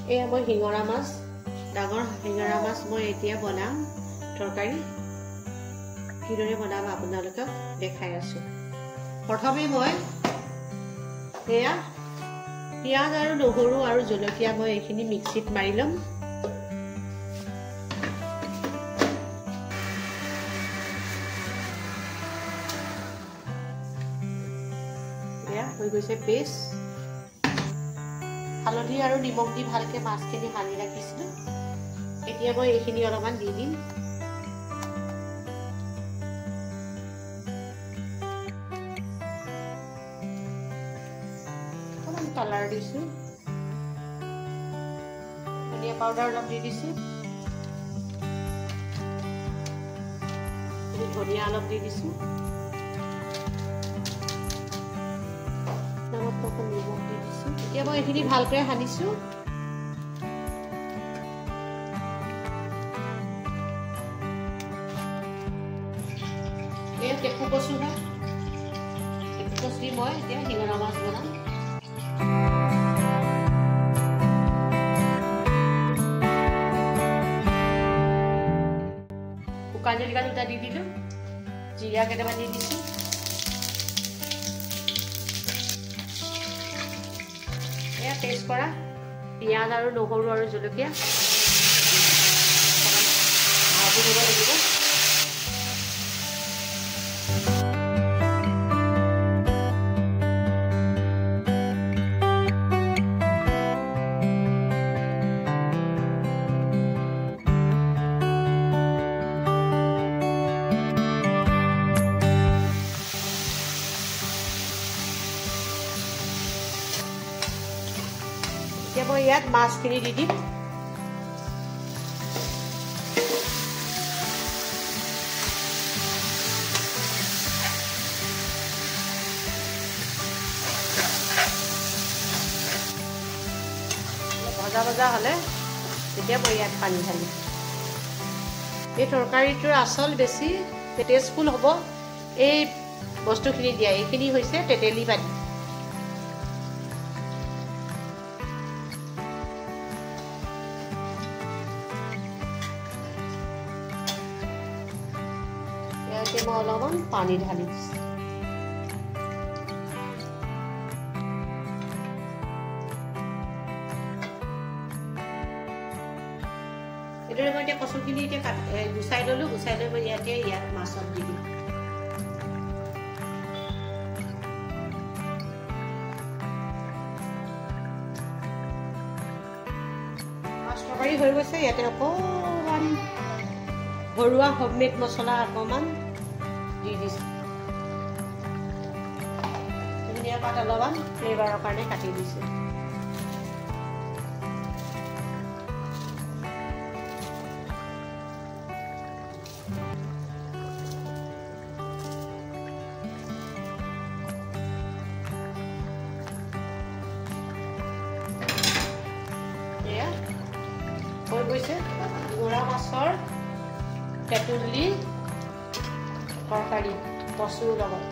এয়া মই শিঙৰা মাছ ডাঙৰ শিঙৰা মাছ মই এতিয়া বনাম তৰকাৰী কিদৰে বনাম আপোনালোকক দেখাই আছো প্ৰথমে মই এয়া পিয়াজ আৰু নহৰু আৰু জলকীয়া মই এইখিনি মিক্সিত মাৰি লম এয়া হৈ গৈছে পেষ্ট হালধি আৰু নিমখ দি ভালকে মাছখিনি সানি ৰাখিছিলো এতিয়া মই এইখিনি অলপমান দি দিম অলপমান কালাৰ দিছো ধনিয়া পাউডাৰ অলপ দি দিছো ধনিয়া অলপ দি দিছো নিমখ দি দিছো এতিয়া মই এইখিনি ভালকৈ সানিছো এই কেঁকু কচু হয় কেঁকু কচু দি মই এতিয়া শিঙৰা মাছ বনাম শুকান জলকীয়া দুটা দি দিলো জিৰা কেইটামান দি দিছো এয়া পেষ্ট কৰা পিয়াজ আৰু নহৰু আৰু জলকীয়া ভাজি দিব লাগিব এতিয়া মই ইয়াত মাছখিনি দি দিম ভজা ভজা হ'লে তেতিয়া মই ইয়াত পানী ঢালিম এই তৰকাৰীটোৰ আচল বেছি টেষ্টফুল হ'ব এই বস্তুখিনি দিয়া এইখিনি হৈছে তেতেলী পানী মই অলপমান পানী ঢালি দিছোঁ এইদৰে মই এতিয়া কচুখিনি এতিয়া গুচাই ললো গুচাই লৈ মই ইয়াত মাছত দি দিম মাছ তৰকাৰী হৈ গৈছে ইয়াতে অকণমান ঘৰুৱা হোমমেড মছলা অকণমান দি দিছো ধনিয়া পাত অলপমান ফ্লেভাৰৰ কাৰণে কাটি দিছো এয়া হৈ গৈছে শিঙৰা মাছৰ তেঁতুলী তৰকাৰী কচুৰ লগত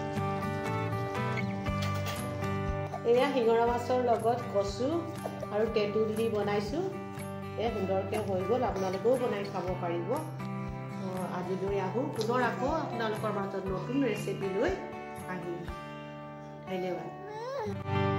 এয়া শিঙৰা মাছৰ লগত কচু আৰু তেঁতুলী বনাইছো এই সুন্দৰকৈ হৈ গ'ল আপোনালোকেও বনাই খাব পাৰিব আজিলৈ আহোঁ পুনৰ আকৌ আপোনালোকৰ মাজত নতুন ৰেচিপি লৈ আহিম ধন্যবাদ